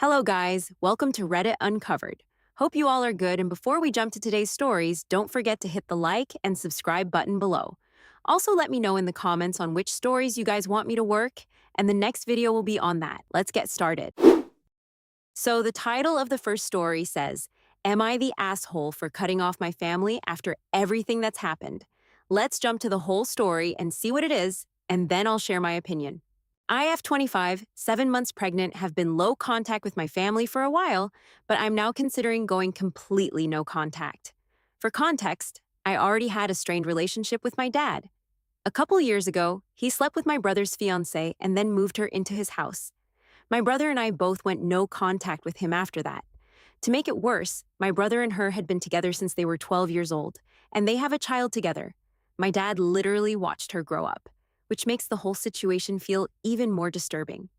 Hello, guys. Welcome to Reddit Uncovered. Hope you all are good, and before we jump to today's stories, don't forget to hit the like and subscribe button below. Also, let me know in the comments on which stories you guys want me to work, and the next video will be on that. Let's get started. So, the title of the first story says, Am I the asshole for cutting off my family after everything that's happened? Let's jump to the whole story and see what it is, and then I'll share my opinion. I have 25, 7 months pregnant, have been low contact with my family for a while, but I'm now considering going completely no contact. For context, I already had a strained relationship with my dad. A couple years ago, he slept with my brother's fiancée and then moved her into his house. My brother and I both went no contact with him after that. To make it worse, my brother and her had been together since they were 12 years old, and they have a child together. My dad literally watched her grow up, which makes the whole situation feel even more disturbing.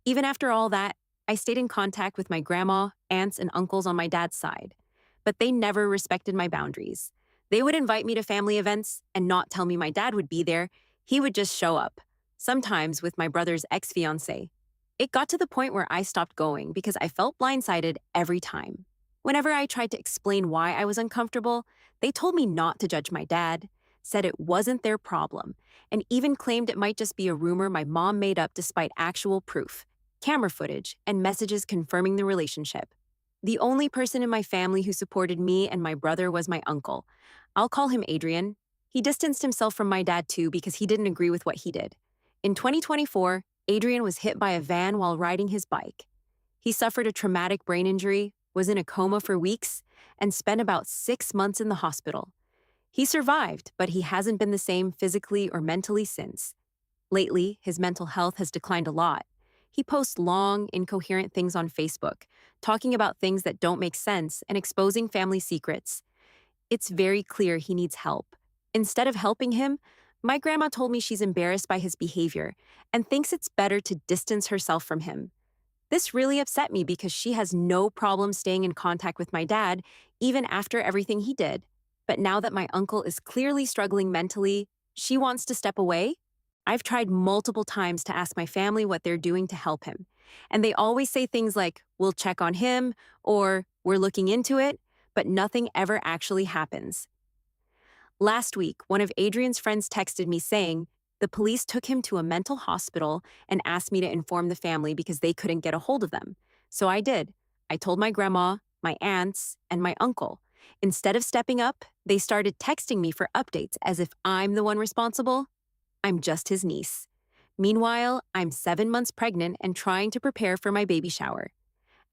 Even after all that, I stayed in contact with my grandma, aunts, and uncles on my dad's side, but they never respected my boundaries. They would invite me to family events and not tell me my dad would be there. He would just show up, sometimes with my brother's ex-fiancée. It got to the point where I stopped going because I felt blindsided every time. Whenever I tried to explain why I was uncomfortable, they told me not to judge my dad, said it wasn't their problem, and even claimed it might just be a rumor my mom made up despite actual proof, camera footage, and messages confirming the relationship. The only person in my family who supported me and my brother was my uncle. I'll call him Adrian. He distanced himself from my dad too because he didn't agree with what he did. In 2024, Adrian was hit by a van while riding his bike. He suffered a traumatic brain injury, was in a coma for weeks, and spent about 6 months in the hospital. He survived, but he hasn't been the same physically or mentally since. Lately, his mental health has declined a lot. He posts long, incoherent things on Facebook, talking about things that don't make sense and exposing family secrets. It's very clear he needs help. Instead of helping him, my grandma told me she's embarrassed by his behavior and thinks it's better to distance herself from him. This really upset me because she has no problem staying in contact with my dad, even after everything he did. But now that my uncle is clearly struggling mentally, she wants to step away. I've tried multiple times to ask my family what they're doing to help him. And they always say things like, we'll check on him, or we're looking into it, but nothing ever actually happens. Last week, one of Adrian's friends texted me saying, the police took him to a mental hospital and asked me to inform the family because they couldn't get a hold of them. So I did. I told my grandma, my aunts, and my uncle. Instead of stepping up, they started texting me for updates as if I'm the one responsible. I'm just his niece. Meanwhile, I'm 7 months pregnant and trying to prepare for my baby shower.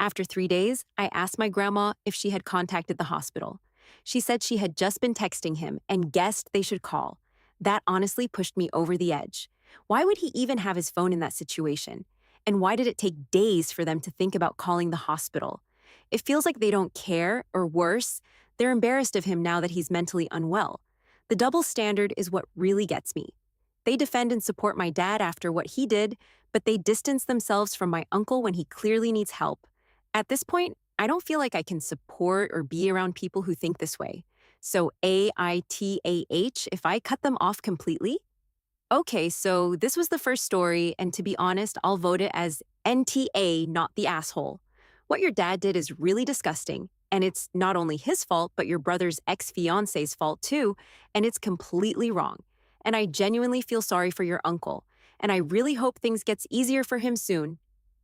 After 3 days, I asked my grandma if she had contacted the hospital. She said she had just been texting him and guessed they should call. That honestly pushed me over the edge. Why would he even have his phone in that situation? And why did it take days for them to think about calling the hospital? It feels like they don't care, or worse, they're embarrassed of him now that he's mentally unwell. The double standard is what really gets me. They defend and support my dad after what he did, but they distance themselves from my uncle when he clearly needs help. At this point, I don't feel like I can support or be around people who think this way. So AITAH if I cut them off completely? Okay, so this was the first story, and to be honest, I'll vote it as NTA, not the asshole. What your dad did is really disgusting, and it's not only his fault, but your brother's ex-fiance's fault too, and it's completely wrong. And I genuinely feel sorry for your uncle, and I really hope things gets easier for him soon.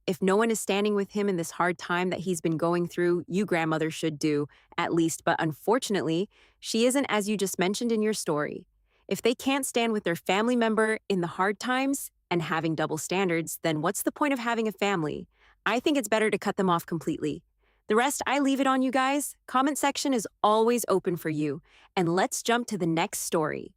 If no one is standing with him in this hard time that he's been going through, you grandmother should do, at least, but unfortunately, she isn't as you just mentioned in your story. If they can't stand with their family member in the hard times and having double standards, then what's the point of having a family? I think it's better to cut them off completely. The rest, I leave it on you guys. Comment section is always open for you. And let's jump to the next story.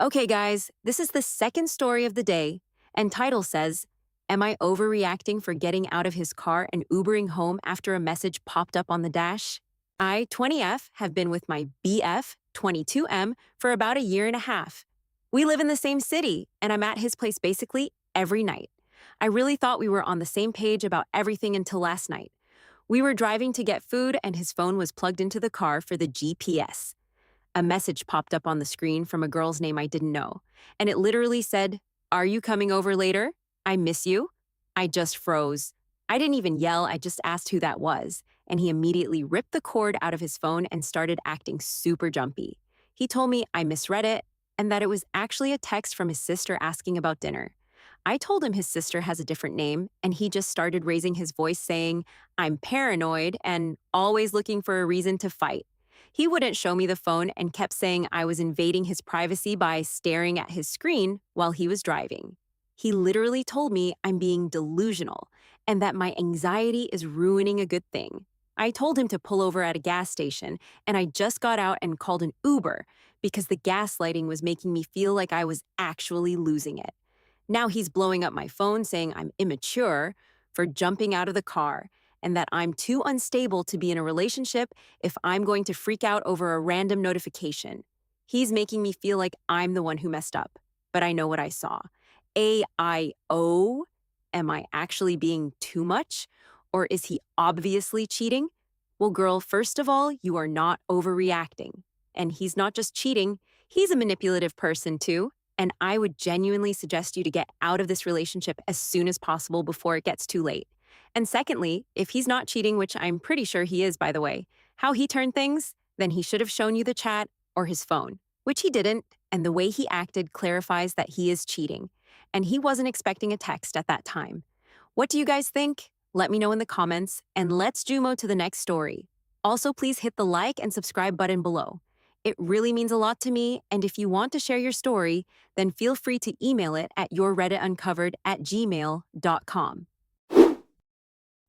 Okay, guys, this is the second story of the day, and title says, Am I overreacting for getting out of his car and Ubering home after a message popped up on the dash? I, 20F, have been with my BF, 22M, for about a year and a half. We live in the same city, and I'm at his place basically every night. I really thought we were on the same page about everything until last night. We were driving to get food, and his phone was plugged into the car for the GPS. A message popped up on the screen from a girl's name I didn't know, and it literally said, Are you coming over later? I miss you. I just froze. I didn't even yell, I just asked who that was, and he immediately ripped the cord out of his phone and started acting super jumpy. He told me I misread it and that it was actually a text from his sister asking about dinner. I told him his sister has a different name, and he just started raising his voice saying, I'm paranoid and always looking for a reason to fight. He wouldn't show me the phone and kept saying I was invading his privacy by staring at his screen while he was driving. He literally told me I'm being delusional and that my anxiety is ruining a good thing. I told him to pull over at a gas station, and I just got out and called an Uber because the gaslighting was making me feel like I was actually losing it. Now he's blowing up my phone saying I'm immature for jumping out of the car and that I'm too unstable to be in a relationship if I'm going to freak out over a random notification. He's making me feel like I'm the one who messed up, but I know what I saw. AIO? Am I actually being too much? Or is he obviously cheating? Well, girl, first of all, you are not overreacting. And he's not just cheating, he's a manipulative person too. And I would genuinely suggest you to get out of this relationship as soon as possible before it gets too late. And secondly, if he's not cheating, which I'm pretty sure he is, by the way, how he turned things, then he should have shown you the chat or his phone, which he didn't. And the way he acted clarifies that he is cheating. And he wasn't expecting a text at that time. What do you guys think? Let me know in the comments, and let's Jumo to the next story. Also, please hit the like and subscribe button below. It really means a lot to me, and if you want to share your story, then feel free to email it at yourreddituncovered@gmail.com.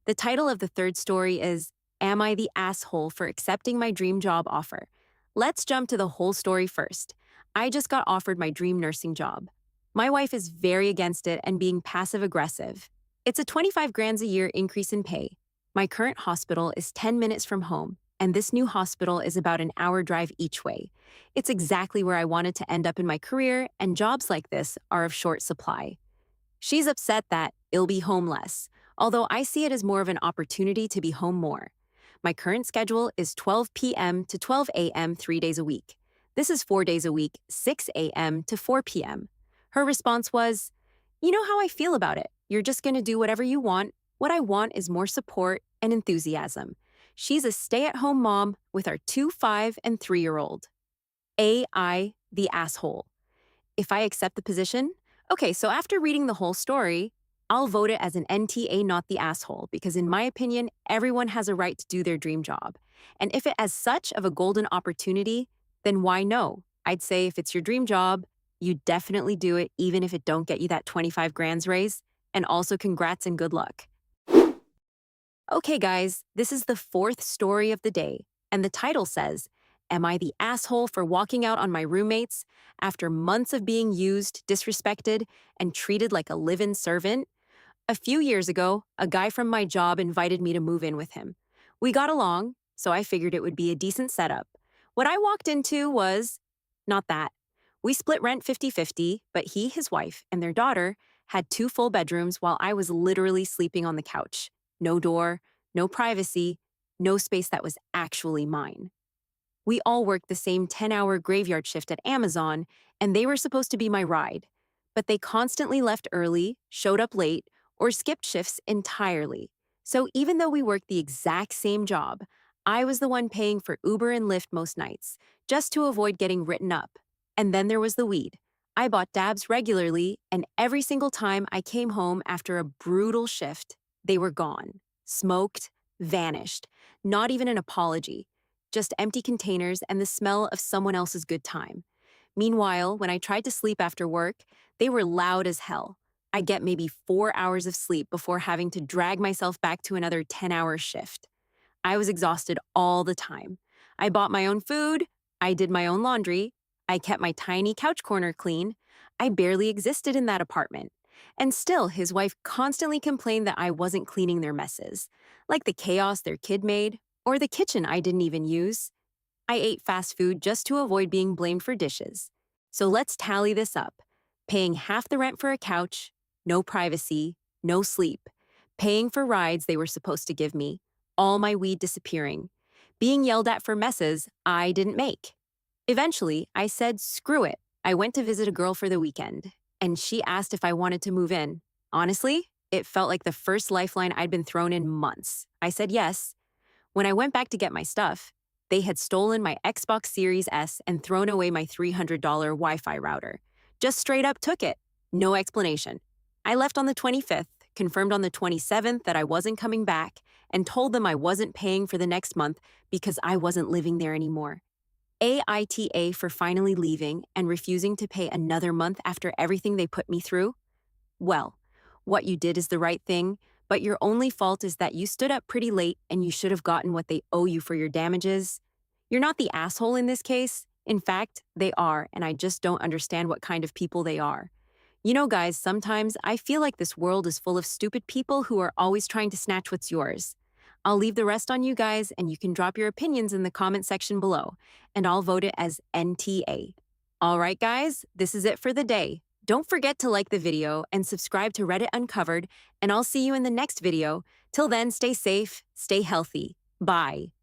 The title of the third story is Am I the Asshole for Accepting My Dream Job Offer? Let's jump to the whole story first. I just got offered my dream nursing job. My wife is very against it and being passive aggressive. It's a 25 grand a year increase in pay. My current hospital is 10 minutes from home, and this new hospital is about an hour drive each way. It's exactly where I wanted to end up in my career, and jobs like this are of short supply. She's upset that I'll be home less, although I see it as more of an opportunity to be home more. My current schedule is 12 p.m. to 12 a.m. 3 days a week. This is 4 days a week, 6 a.m. to 4 p.m. Her response was, You know how I feel about it. You're just going to do whatever you want. What I want is more support and enthusiasm. She's a stay-at-home mom with our 2, 5, and 3-year-old. AI, the asshole. If I accept the position? Okay, so after reading the whole story, I'll vote it as an NTA, not the asshole, because in my opinion, everyone has a right to do their dream job. And if it as such of a golden opportunity, then why no? I'd say if it's your dream job, you definitely do it even if it don't get you that 25 grand's raise. And also congrats and good luck. Okay, guys, this is the fourth story of the day, and the title says, Am I the asshole for walking out on my roommates after months of being used, disrespected, and treated like a live-in servant? A few years ago, a guy from my job invited me to move in with him. We got along, so I figured it would be a decent setup. What I walked into was not that. We split rent 50-50, but he, his wife, and their daughter had 2 full bedrooms while I was literally sleeping on the couch. No door, no privacy, no space that was actually mine. We all worked the same 10-hour graveyard shift at Amazon, and they were supposed to be my ride. But they constantly left early, showed up late, or skipped shifts entirely. So even though we worked the exact same job, I was the one paying for Uber and Lyft most nights, just to avoid getting written up. And then there was the weed. I bought dabs regularly, and every single time I came home after a brutal shift, they were gone, smoked, vanished, not even an apology, just empty containers and the smell of someone else's good time. Meanwhile, when I tried to sleep after work, they were loud as hell. I'd get maybe 4 hours of sleep before having to drag myself back to another 10-hour shift. I was exhausted all the time. I bought my own food, I did my own laundry, I kept my tiny couch corner clean. I barely existed in that apartment. And still, his wife constantly complained that I wasn't cleaning their messes, like the chaos their kid made, or the kitchen I didn't even use. I ate fast food just to avoid being blamed for dishes. So let's tally this up. Paying half the rent for a couch, no privacy, no sleep. Paying for rides they were supposed to give me, all my weed disappearing. Being yelled at for messes I didn't make. Eventually, I said, screw it. I went to visit a girl for the weekend, and she asked if I wanted to move in. Honestly, It felt like the first lifeline I'd been thrown in months. I said yes. When I went back to get my stuff, they had stolen my Xbox Series S and thrown away my $300 Wi Fi router. Just straight up took it. No explanation. I left on the 25th, confirmed on the 27th that I wasn't coming back, and told them I wasn't paying for the next month because I wasn't living there anymore. AITA for finally leaving and refusing to pay another month after everything they put me through? Well, what you did is the right thing, but your only fault is that you stood up pretty late and you should have gotten what they owe you for your damages. You're not the asshole in this case. In fact, they are, and I just don't understand what kind of people they are. You know, guys, sometimes I feel like this world is full of stupid people who are always trying to snatch what's yours. I'll leave the rest on you guys, and you can drop your opinions in the comment section below, and I'll vote it as NTA. All right, guys, this is it for the day. Don't forget to like the video and subscribe to Reddit Uncovered, and I'll see you in the next video. Till then, stay safe, stay healthy. Bye.